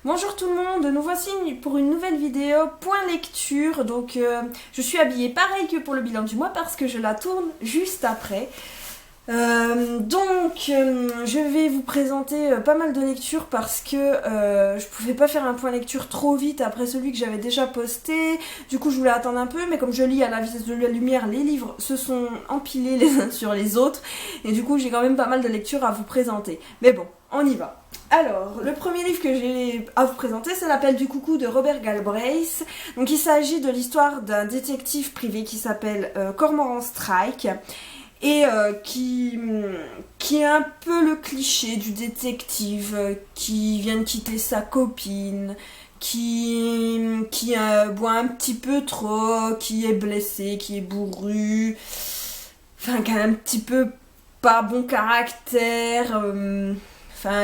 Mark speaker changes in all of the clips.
Speaker 1: Bonjour tout le monde, nous voici pour une nouvelle vidéo point lecture. Donc je suis habillée pareil que pour le bilan du mois parce que je la tourne juste après. Je vais vous présenter pas mal de lectures parce que je pouvais pas faire un point lecture trop vite après celui que j'avais déjà posté. Du coup je voulais attendre un peu, mais comme je lis à la vitesse de la lumière, les livres se sont empilés les uns sur les autres et du coup j'ai quand même pas mal de lectures à vous présenter. Mais bon, on y va. Alors, le premier livre que j'ai à vous présenter, c'est L'Appel du coucou de Robert Galbraith. Donc il s'agit de l'histoire d'un détective privé qui s'appelle Cormoran Strike et qui est un peu le cliché du détective qui vient de quitter sa copine, qui boit un petit peu trop, qui est blessé, qui est bourru, enfin qui a un petit peu pas bon caractère.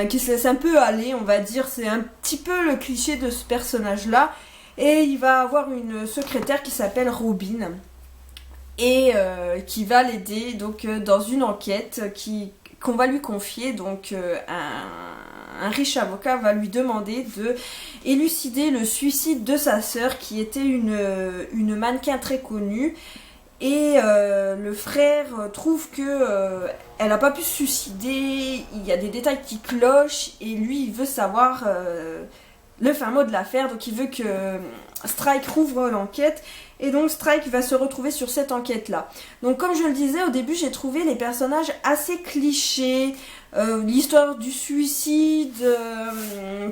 Speaker 1: Qui se laisse un peu aller, on va dire. C'est un petit peu le cliché de ce personnage-là. Et il va avoir une secrétaire qui s'appelle Robin et qui va l'aider donc dans une enquête qu'on va lui confier. Donc un riche avocat va lui demander de élucider le suicide de sa sœur qui était une mannequin très connue. Et le frère trouve que elle n'a pas pu se suicider, il y a des détails qui clochent et lui il veut savoir le fin mot de l'affaire, donc il veut que Strike rouvre l'enquête et donc Strike va se retrouver sur cette enquête là. Donc comme je le disais au début, j'ai trouvé les personnages assez clichés, l'histoire du suicide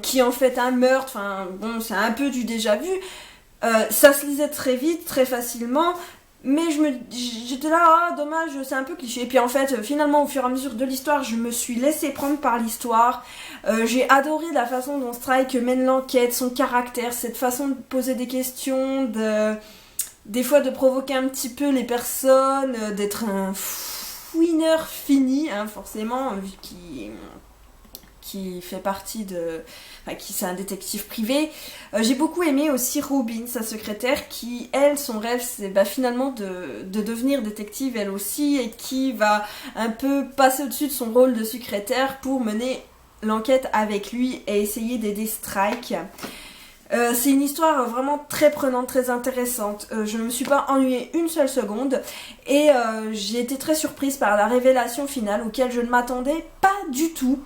Speaker 1: qui est en fait un meurtre, enfin bon c'est un peu du déjà vu, ça se lisait très vite, très facilement. Mais j'étais là, ah dommage, c'est un peu cliché. Et puis en fait, finalement, au fur et à mesure de l'histoire, je me suis laissée prendre par l'histoire. J'ai adoré la façon dont Strike mène l'enquête, son caractère, cette façon de poser des questions, des fois de provoquer un petit peu les personnes, d'être un fouineur fini, hein, forcément, vu qui fait partie de... Enfin, c'est un détective privé. J'ai beaucoup aimé aussi Robin, sa secrétaire, qui, elle, son rêve, c'est finalement de devenir détective, elle aussi, et qui va un peu passer au-dessus de son rôle de secrétaire pour mener l'enquête avec lui et essayer d'aider Strike. C'est une histoire vraiment très prenante, très intéressante. Je ne me suis pas ennuyée une seule seconde et j'ai été très surprise par la révélation finale auquel je ne m'attendais pas du tout.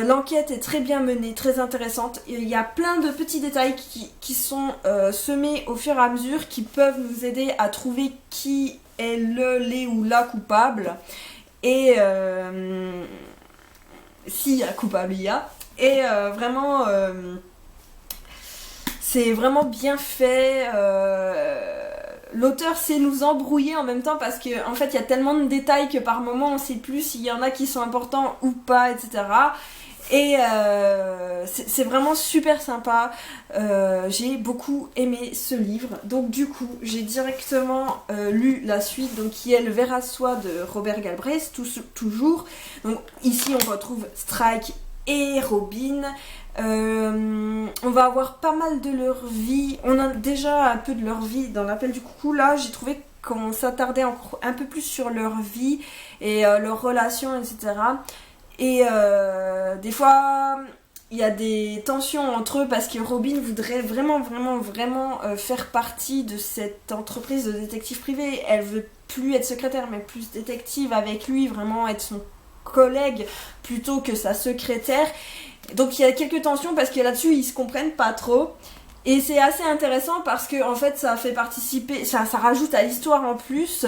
Speaker 1: L'enquête est très bien menée, très intéressante. Il y a plein de petits détails qui sont semés au fur et à mesure qui peuvent nous aider à trouver qui est les ou la coupable. Et s'il y a coupable, il y a. Et vraiment, c'est vraiment bien fait. L'auteur sait nous embrouiller en même temps parce que en fait il y a tellement de détails que par moment on sait plus s'il y en a qui sont importants ou pas, etc. Et c'est vraiment super sympa. J'ai beaucoup aimé ce livre. Donc du coup j'ai directement lu la suite, donc qui est Le Ver à soie de Robert Galbraith, toujours. Donc ici on retrouve Strike et Robin. On va avoir pas mal de leur vie. On a déjà un peu de leur vie dans L'Appel du coucou. Là, j'ai trouvé qu'on s'attardait un peu plus sur leur vie et leurs relations, etc. Et des fois, il y a des tensions entre eux parce que Robin voudrait vraiment faire partie de cette entreprise de détective privé. Elle veut plus être secrétaire, mais plus détective avec lui, vraiment être son collègue plutôt que sa secrétaire. Donc il y a quelques tensions parce que là-dessus ils se comprennent pas trop et c'est assez intéressant parce que en fait ça fait participer, ça rajoute à l'histoire en plus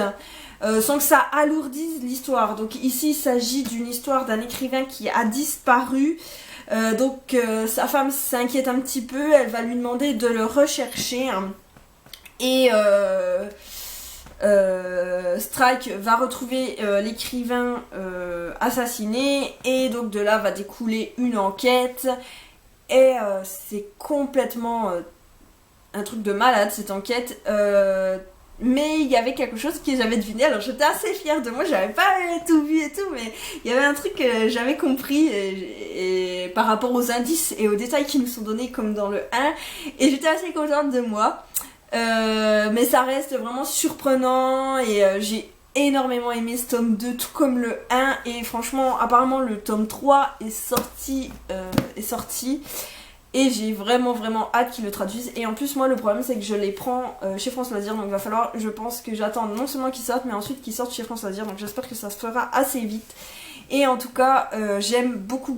Speaker 1: sans que ça alourdisse l'histoire. Donc ici il s'agit d'une histoire d'un écrivain qui a disparu, sa femme s'inquiète un petit peu, elle va lui demander de le rechercher, hein, et Strike va retrouver l'écrivain assassiné et donc de là va découler une enquête et c'est complètement un truc de malade cette enquête, mais il y avait quelque chose que j'avais deviné, alors j'étais assez fière de moi, j'avais pas tout vu et tout, mais il y avait un truc que j'avais compris et par rapport aux indices et aux détails qui nous sont donnés comme dans le 1 et j'étais assez contente de moi. Mais ça reste vraiment surprenant et j'ai énormément aimé ce tome 2 tout comme le 1 et franchement apparemment le tome 3 est sorti Et j'ai vraiment hâte qu'ils le traduisent. Et en plus moi le problème c'est que je les prends chez France Loisirs. Donc il va falloir, je pense que j'attends non seulement qu'ils sortent mais ensuite qu'ils sortent chez France Loisirs. Donc j'espère que ça se fera assez vite. Et en tout cas j'aime beaucoup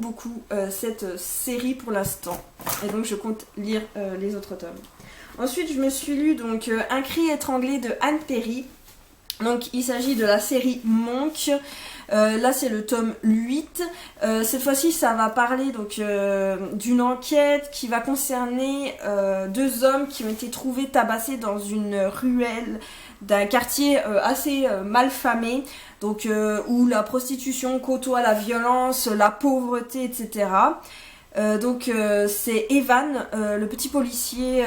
Speaker 1: cette série pour l'instant. Et donc je compte lire les autres tomes. Ensuite je me suis lu donc Un cri étranglé de Anne Perry. Donc il s'agit de la série Monk. Là c'est le tome 8. Cette fois-ci ça va parler donc d'une enquête qui va concerner 2 hommes qui ont été trouvés tabassés dans une ruelle d'un quartier assez malfamé, donc où la prostitution côtoie la violence, la pauvreté, etc. C'est Evan, le petit policier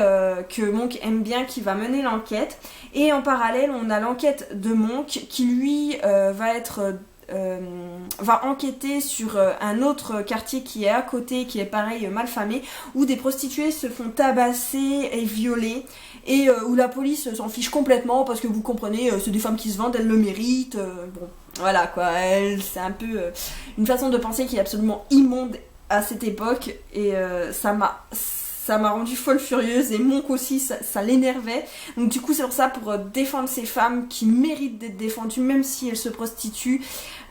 Speaker 1: que Monk aime bien, qui va mener l'enquête. Et en parallèle, on a l'enquête de Monk qui lui va enquêter sur un autre quartier qui est à côté, qui est pareil malfamé, où des prostituées se font tabasser et violer, et où la police s'en fiche complètement parce que vous comprenez, c'est des femmes qui se vendent, elles le méritent. Bon, voilà quoi, c'est un peu une façon de penser qui est absolument immonde à cette époque, et ça m'a rendue folle furieuse, et Monk aussi ça l'énervait. Donc du coup c'est pour ça, pour défendre ces femmes qui méritent d'être défendues même si elles se prostituent,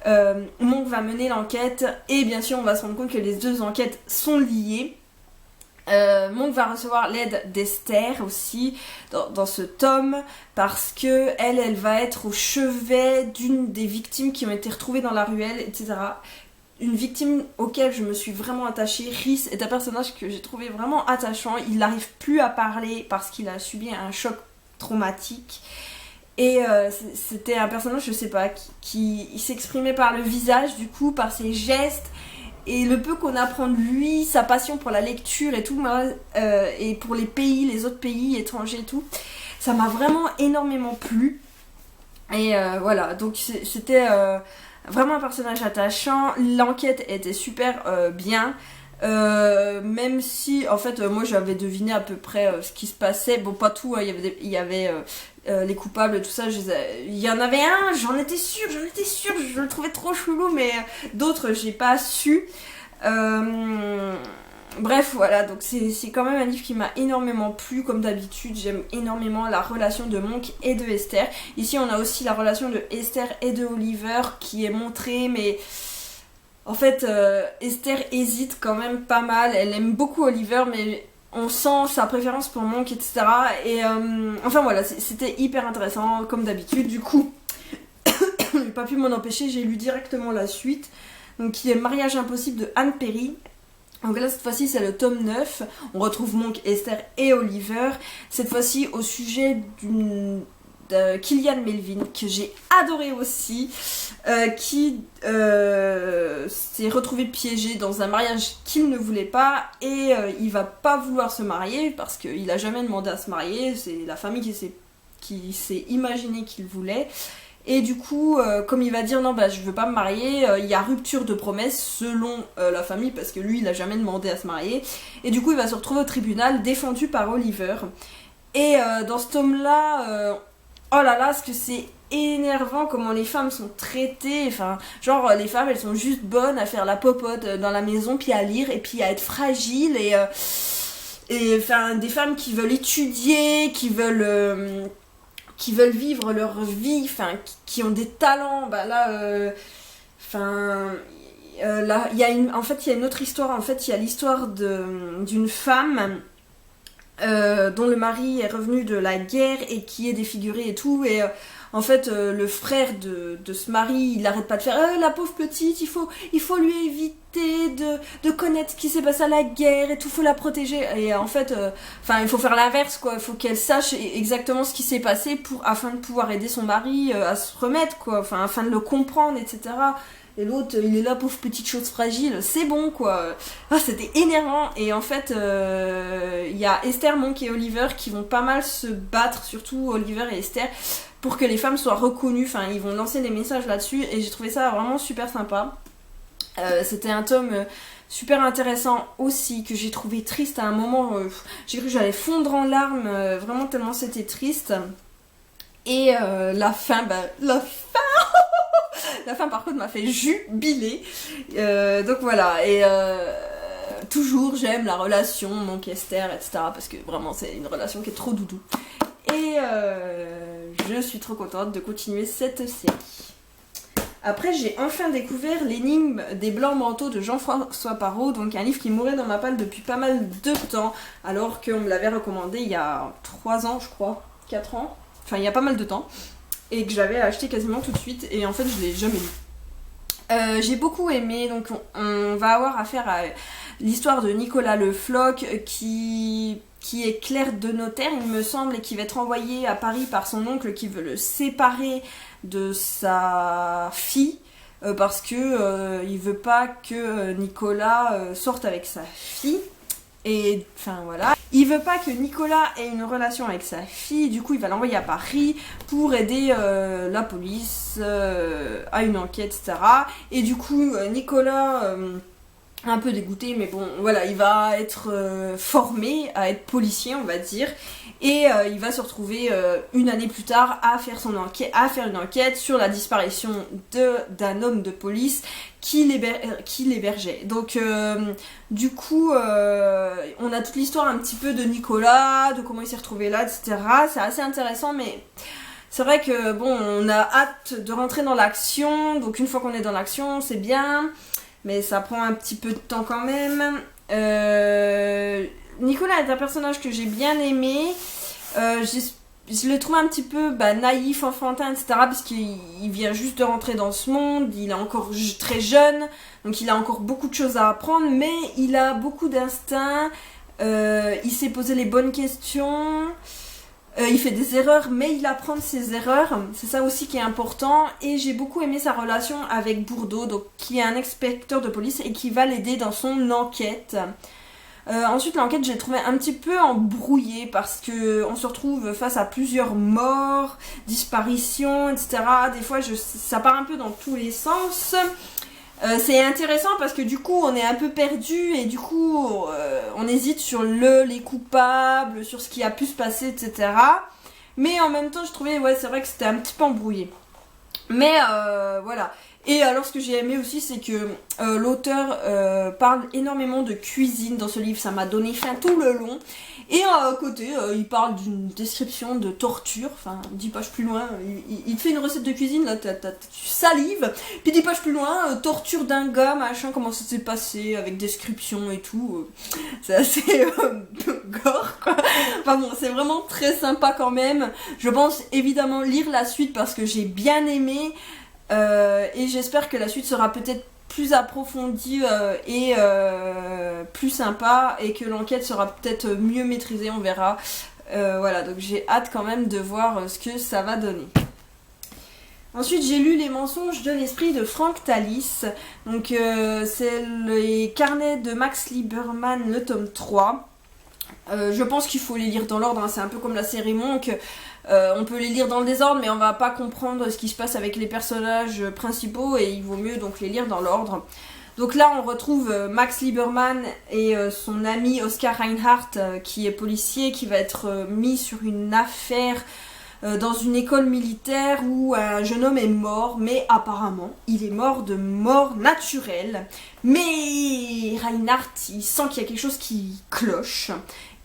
Speaker 1: Monk va mener l'enquête, et bien sûr on va se rendre compte que les 2 enquêtes sont liées. Monk va recevoir l'aide d'Esther aussi dans ce tome, parce que elle va être au chevet d'une des victimes qui ont été retrouvées dans la ruelle, etc. Une victime auquel je me suis vraiment attachée. Rhys est un personnage que j'ai trouvé vraiment attachant. Il n'arrive plus à parler parce qu'il a subi un choc traumatique. Et c'était un personnage, je sais pas, qui s'exprimait par le visage, du coup, par ses gestes. Et le peu qu'on apprend de lui, sa passion pour la lecture et tout, et pour les autres pays étrangers et tout, ça m'a vraiment énormément plu. Et voilà, donc c'était... vraiment un personnage attachant. L'enquête était super bien, même si en fait moi j'avais deviné à peu près ce qui se passait. Bon, pas tout, hein. Il y avait les coupables, tout ça. Il y en avait un, j'en étais sûre, je le trouvais trop chelou, mais d'autres j'ai pas su. Bref, voilà, donc c'est quand même un livre qui m'a énormément plu. Comme d'habitude, j'aime énormément la relation de Monk et de Esther. Ici, on a aussi la relation de Esther et de Oliver qui est montrée, mais en fait, Esther hésite quand même pas mal. Elle aime beaucoup Oliver, mais on sent sa préférence pour Monk, etc. Et enfin voilà, c'était hyper intéressant, comme d'habitude. Du coup, j'ai pas pu m'en empêcher, j'ai lu directement la suite, donc qui est Mariage impossible de Anne Perry. Donc là, cette fois-ci, c'est le tome 9. On retrouve Monk, Esther et Oliver. Cette fois-ci, au sujet de Killian Melvin, que j'ai adoré aussi, qui s'est retrouvé piégé dans un mariage qu'il ne voulait pas, et il va pas vouloir se marier parce qu'il a jamais demandé à se marier. C'est la famille qui s'est imaginé qu'il voulait. Et du coup, comme il va dire non, bah je veux pas me marier, il y a rupture de promesse selon la famille, parce que lui il a jamais demandé à se marier. Et du coup il va se retrouver au tribunal défendu par Oliver. Et dans ce tome-là, oh là là, ce que c'est énervant comment les femmes sont traitées. Enfin, genre les femmes elles sont juste bonnes à faire la popote dans la maison, puis à lire, et puis à être fragiles, et enfin des femmes qui veulent étudier, qui veulent vivre leur vie, enfin, qui ont des talents. Bah là, là, il y a une autre histoire. En fait, il y a l'histoire d'une femme dont le mari est revenu de la guerre et qui est défiguré et tout. Et en fait, le frère de ce mari, il n'arrête pas de faire la pauvre petite, il faut lui éviter de connaître ce qui s'est passé à la guerre et tout, faut la protéger. Et en fait, il faut faire l'inverse, quoi. Il faut qu'elle sache exactement ce qui s'est passé afin de pouvoir aider son mari à se remettre, quoi. Enfin, afin de le comprendre, etc. Et l'autre, il est là, pauvre petite chose fragile, c'est bon, quoi. Ah, c'était énervant. Et en fait, il y a Esther, Monk et Oliver qui vont pas mal se battre, surtout Oliver et Esther, pour que les femmes soient reconnues. Enfin, ils vont lancer des messages là-dessus, et j'ai trouvé ça vraiment super sympa. C'était un tome super intéressant aussi, que j'ai trouvé triste à un moment. J'ai cru que j'allais fondre en larmes, vraiment tellement c'était triste. Et la fin par contre m'a fait jubiler. Donc voilà, et toujours j'aime la relation Monk-Esther, etc. Parce que vraiment c'est une relation qui est trop doudou. Et je suis trop contente de continuer cette série. Après, j'ai enfin découvert l'énigme des blancs manteaux de Jean-François Parot, donc un livre qui mourait dans ma palle depuis pas mal de temps, alors qu'on me l'avait recommandé il y a 3 ans, je crois, 4 ans, enfin il y a pas mal de temps, et que j'avais acheté quasiment tout de suite, et en fait je l'ai jamais lu. J'ai beaucoup aimé, donc on va avoir affaire à l'histoire de Nicolas Le Floch qui est clerc de notaire, il me semble, et qui va être envoyé à Paris par son oncle qui veut le séparer de sa fille parce que il veut pas que Nicolas sorte avec sa fille. Et enfin voilà, il veut pas que Nicolas ait une relation avec sa fille, du coup il va l'envoyer à Paris pour aider la police à une enquête, etc. Et du coup Nicolas, un peu dégoûté, mais bon voilà, il va être formé à être policier, on va dire, et il va se retrouver une année plus tard à faire une enquête sur la disparition d'un homme de police qui l'hébergeait. Donc du coup on a toute l'histoire un petit peu de Nicolas, de comment il s'est retrouvé là, etc. C'est assez intéressant, mais c'est vrai que bon, on a hâte de rentrer dans l'action, donc une fois qu'on est dans l'action c'est bien, mais ça prend un petit peu de temps quand même. Nicolas est un personnage que j'ai bien aimé. Je le trouve un petit peu naïf, enfantin, etc. Parce qu'il vient juste de rentrer dans ce monde, il est encore très jeune, donc il a encore beaucoup de choses à apprendre, mais il a beaucoup d'instinct, il sait poser les bonnes questions. Il fait des erreurs, mais il apprend de ses erreurs. C'est ça aussi qui est important. Et j'ai beaucoup aimé sa relation avec Bourdeau, donc, qui est un inspecteur de police et qui va l'aider dans son enquête. Ensuite, l'enquête, j'ai trouvé un petit peu embrouillée parce que on se retrouve face à plusieurs morts, disparitions, etc. Des fois, ça part un peu dans tous les sens. C'est intéressant parce que du coup on est un peu perdu et du coup on hésite sur les coupables, sur ce qui a pu se passer, etc. Mais en même temps je trouvais, ouais, c'est vrai que c'était un petit peu embrouillé. Mais voilà. Et alors ce que j'ai aimé aussi, c'est que l'auteur parle énormément de cuisine dans ce livre, ça m'a donné faim tout le long. Et à côté, il parle d'une description de torture, enfin 10 pages plus loin, il te fait une recette de cuisine, là tu salives, puis 10 pages plus loin, torture d'un gars, machin, comment ça s'est passé, avec description et tout, c'est assez gore quoi. Enfin bon, c'est vraiment très sympa quand même. Je pense évidemment lire la suite parce que j'ai bien aimé, et j'espère que la suite sera peut-être plus approfondie et plus sympa, et que l'enquête sera peut-être mieux maîtrisée, on verra. Voilà, donc j'ai hâte quand même de voir ce que ça va donner. Ensuite, j'ai lu Les mensonges de l'esprit de Frank Tallis. Donc c'est les carnets de Max Lieberman, le tome 3. Je pense qu'il faut les lire dans l'ordre, hein. C'est un peu comme la série Monk. On peut les lire dans le désordre, mais on va pas comprendre ce qui se passe avec les personnages principaux, et il vaut mieux donc les lire dans l'ordre. Donc là on retrouve Max Lieberman et son ami Oscar Reinhardt, qui est policier, qui va être mis sur une affaire dans une école militaire où un jeune homme est mort, mais apparemment il est mort de mort naturelle. Mais Reinhardt, il sent qu'il y a quelque chose qui cloche,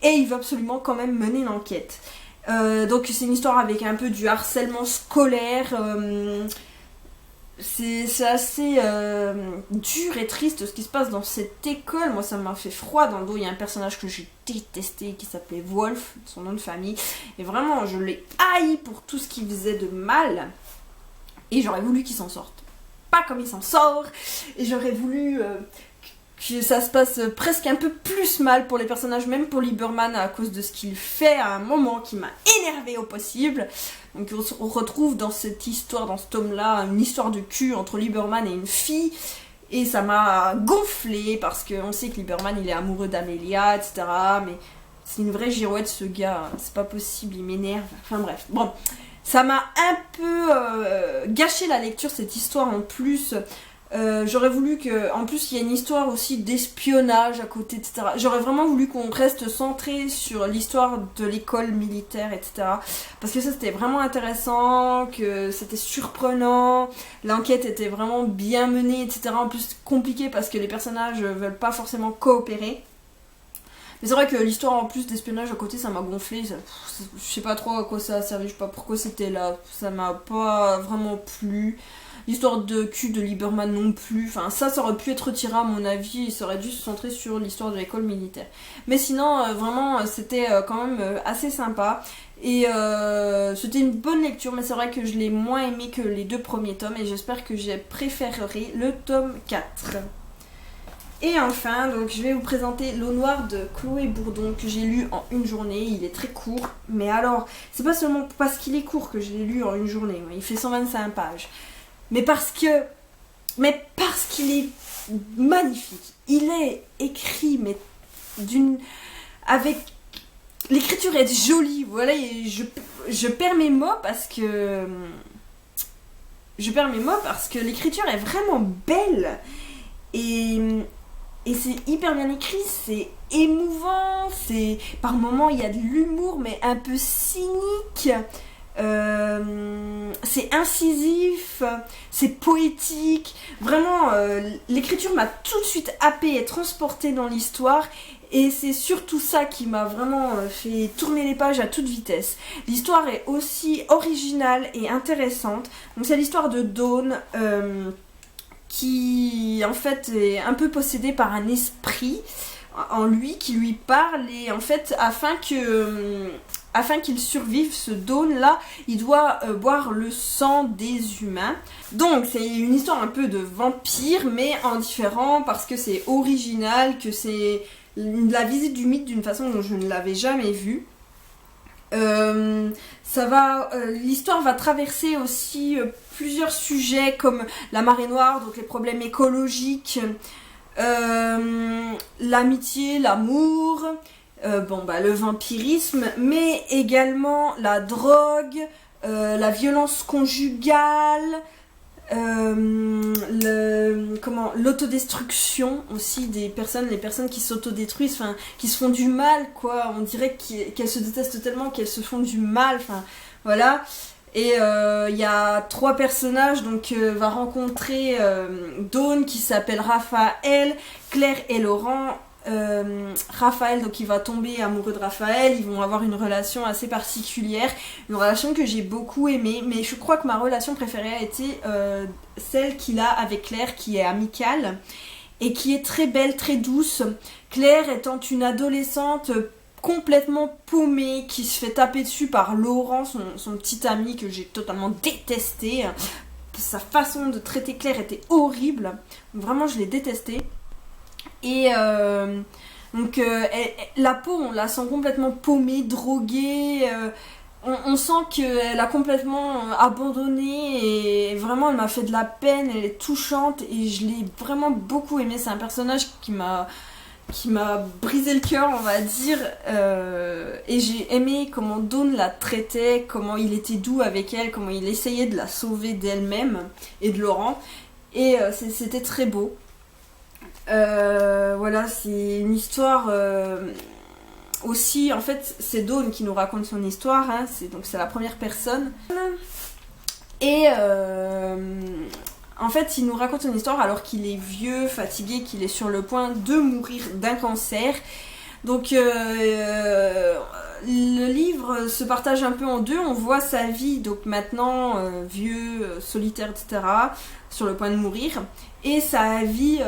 Speaker 1: et il veut absolument quand même mener l'enquête. Donc c'est une histoire avec un peu du harcèlement scolaire, c'est assez dur et triste ce qui se passe dans cette école. Moi ça m'a fait froid dans le dos. Il y a un personnage que j'ai détesté qui s'appelait Wolf, son nom de famille, et vraiment je l'ai haï pour tout ce qu'il faisait de mal, et j'aurais voulu qu'il s'en sorte pas comme il s'en sort, et j'aurais voulu que ça se passe presque un peu plus mal pour les personnages, même pour Lieberman, à cause de ce qu'il fait à un moment qui m'a énervé au possible. Donc on retrouve dans cette histoire, dans ce tome-là, une histoire de cul entre Lieberman et une fille, et ça m'a gonflé parce qu'on sait que Lieberman il est amoureux d'Amelia, etc. Mais c'est une vraie girouette ce gars, c'est pas possible, il m'énerve. Enfin bref, bon, ça m'a un peu gâché la lecture, cette histoire en plus. J'aurais voulu que, en plus il y a une histoire aussi d'espionnage à côté, etc. J'aurais vraiment voulu qu'on reste centré sur l'histoire de l'école militaire, etc. Parce que ça c'était vraiment intéressant, que c'était surprenant, l'enquête était vraiment bien menée, etc. En plus compliqué parce que les personnages veulent pas forcément coopérer. Mais c'est vrai que l'histoire en plus d'espionnage à côté ça m'a gonflé, je sais pas trop à quoi ça a servi, je sais pas pourquoi c'était là, ça m'a pas vraiment plu. L'histoire de cul de Lieberman non plus, enfin ça aurait pu être retiré à mon avis, et ça aurait dû se centrer sur l'histoire de l'école militaire. Mais sinon vraiment c'était quand même assez sympa. Et c'était une bonne lecture, mais c'est vrai que je l'ai moins aimé que les 2 premiers tomes et j'espère que j'ai préféré le tome 4. Et enfin, donc je vais vous présenter L'eau noire de Chloé Bourdon que j'ai lu en une journée. Il est très court, mais alors, c'est pas seulement parce qu'il est court que je l'ai lu en une journée. Il fait 125 pages. Mais parce qu'il est magnifique. Il est écrit, mais avec l'écriture est jolie. Voilà, et je perds mes mots parce que l'écriture est vraiment belle. Et c'est hyper bien écrit, c'est émouvant, par moments il y a de l'humour mais un peu cynique, c'est incisif, c'est poétique, vraiment l'écriture m'a tout de suite happée et transportée dans l'histoire. Et c'est surtout ça qui m'a vraiment fait tourner les pages à toute vitesse. L'histoire est aussi originale et intéressante. Donc c'est l'histoire de Dawn, qui en fait est un peu possédé par un esprit en lui qui lui parle, et en fait afin qu'il survive, ce Dawn là il doit boire le sang des humains. Donc c'est une histoire un peu de vampire mais en différent parce que c'est original, que c'est la visite du mythe d'une façon dont je ne l'avais jamais vue. L'histoire va traverser aussi plusieurs sujets comme la marée noire, donc les problèmes écologiques, l'amitié, l'amour, le vampirisme, mais également la drogue, la violence conjugale, l'autodestruction aussi des personnes, les personnes qui s'autodétruisent, enfin qui se font du mal quoi, on dirait qu'elles se détestent tellement qu'elles se font du mal, enfin voilà. Et il y a 3 personnages, donc va rencontrer Dawn qui s'appelle Raphaël, Claire et Laurent. Raphaël, donc il va tomber amoureux de Raphaël, ils vont avoir une relation assez particulière, une relation que j'ai beaucoup aimée, mais je crois que ma relation préférée a été celle qu'il a avec Claire, qui est amicale et qui est très belle, très douce. Claire étant une adolescente complètement paumée, qui se fait taper dessus par Laurent, son petit ami que j'ai totalement détesté. Sa façon de traiter Claire était horrible, vraiment je l'ai détestée. Et la peau, on la sent complètement paumée, droguée, on sent qu'elle a complètement abandonné et vraiment elle m'a fait de la peine, elle est touchante et je l'ai vraiment beaucoup aimée. C'est un personnage qui m'a brisé le cœur, on va dire, et j'ai aimé comment Dawn la traitait, comment il était doux avec elle, comment il essayait de la sauver d'elle-même et de Laurent, et c'était très beau. Voilà, c'est une histoire aussi, en fait c'est Dawn qui nous raconte son histoire, hein, c'est la première personne, et en fait il nous raconte son histoire alors qu'il est vieux, fatigué, qu'il est sur le point de mourir d'un cancer. Donc le livre se partage un peu en deux, on voit sa vie, donc maintenant vieux, solitaire, etc., sur le point de mourir, et sa vie,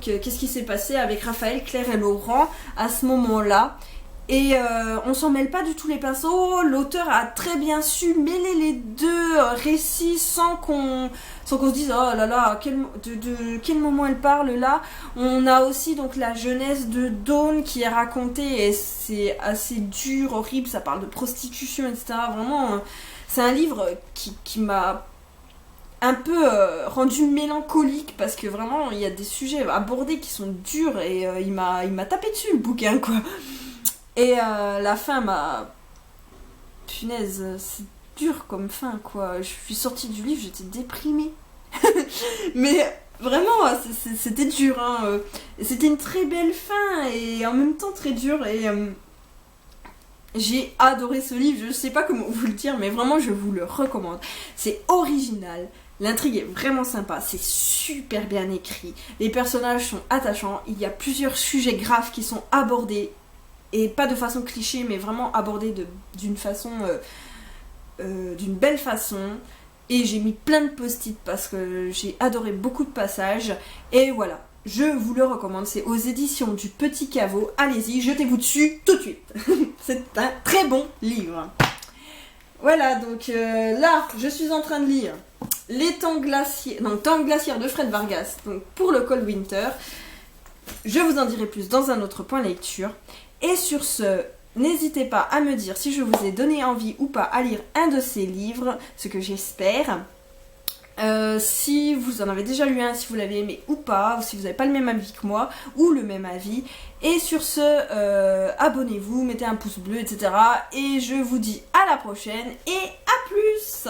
Speaker 1: qu'est-ce qui s'est passé avec Raphaël, Claire et Laurent à ce moment-là. Et on s'en mêle pas du tout les pinceaux, l'auteur a très bien su mêler les deux récits sans qu'on se dise oh là là, de quel moment elle parle là. On a aussi donc la jeunesse de Dawn qui est racontée et c'est assez dur, horrible, ça parle de prostitution, etc. Vraiment, c'est un livre qui m'a un peu rendu mélancolique parce que vraiment il y a des sujets abordés qui sont durs et il m'a tapé dessus le bouquin quoi. Et la fin m'a... Punaise, c'est dur comme fin quoi. Je suis sortie du livre, j'étais déprimée. Mais vraiment, c'était dur. Hein. C'était une très belle fin et en même temps très dur. Et j'ai adoré ce livre. Je sais pas comment vous le dire, mais vraiment, je vous le recommande. C'est original. L'intrigue est vraiment sympa. C'est super bien écrit. Les personnages sont attachants. Il y a plusieurs sujets graves qui sont abordés. Et pas de façon cliché, mais vraiment abordés d'une façon... d'une belle façon. Et j'ai mis plein de post-it parce que j'ai adoré beaucoup de passages. Et voilà, je vous le recommande. C'est aux éditions du Petit Caveau. Allez-y, jetez-vous dessus tout de suite. C'est un très bon livre. Voilà, donc là, je suis en train de lire Les Temps glaciaires, donc Temps glaciaires de Fred Vargas, donc pour le Cold Winter. Je vous en dirai plus dans un autre point lecture. Et sur ce, n'hésitez pas à me dire si je vous ai donné envie ou pas à lire un de ces livres, ce que j'espère. Si vous en avez déjà lu un, si vous l'avez aimé ou pas, ou si vous n'avez pas le même avis que moi, ou le même avis. Et sur ce, abonnez-vous, mettez un pouce bleu, etc. Et je vous dis à la prochaine et à plus!